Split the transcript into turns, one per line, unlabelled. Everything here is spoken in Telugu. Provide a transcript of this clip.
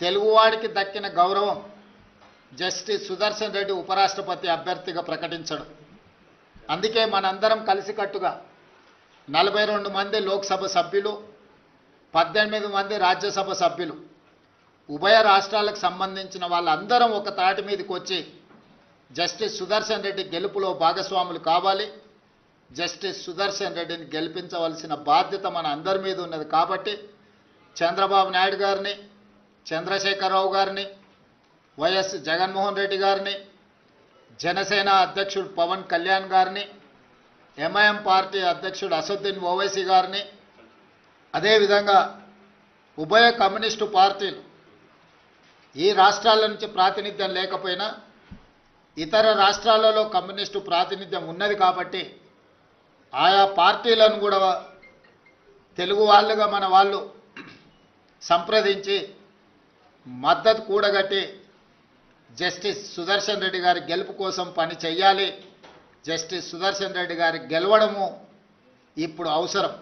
తెలుగువాడికి దక్కిన గౌరవం జస్టిస్ సుదర్శన్ రెడ్డి ఉపరాష్ట్రపతి అభ్యర్థిగా ప్రకటించడం. అందుకే మనందరం కలిసికట్టుగా 42 మంది లోక్సభ సభ్యులు, 18 మంది రాజ్యసభ సభ్యులు, ఉభయ రాష్ట్రాలకు సంబంధించిన వాళ్ళందరం ఒక తాటి మీదకి వచ్చి జస్టిస్ సుదర్శన్ రెడ్డి గెలుపులో భాగస్వాములు కావాలి. జస్టిస్ సుదర్శన్ రెడ్డిని గెలిపించవలసిన బాధ్యత మన అందరి మీద ఉన్నది. కాబట్టి చంద్రబాబు నాయుడు గారిని, చంద్రశేఖరరావు గారిని, వైఎస్ జగన్మోహన్ రెడ్డి గారిని, జనసేన అధ్యక్షుడు పవన్ కళ్యాణ్ గారిని, ఎంఐఎం పార్టీ అధ్యక్షుడు అసదుద్దీన్ ఓవైసీ గారిని, అదేవిధంగా ఉభయ కమ్యూనిస్టు పార్టీలు ఈ రాష్ట్రాల నుంచి ప్రాతినిధ్యం లేకపోయినా ఇతర రాష్ట్రాలలో కమ్యూనిస్టు ప్రాతినిధ్యం ఉన్నది కాబట్టి ఆయా పార్టీలను కూడా తెలుగు వాళ్ళుగా మన వాళ్ళు సంప్రదించి మద్దతు కూడగట్టి జస్టిస్ సుదర్శన్ రెడ్డి గారి గెలుపు కోసం పని చేయాలి. జస్టిస్ సుదర్శన్ రెడ్డి గారి గెలవడము ఇప్పుడు అవసరం.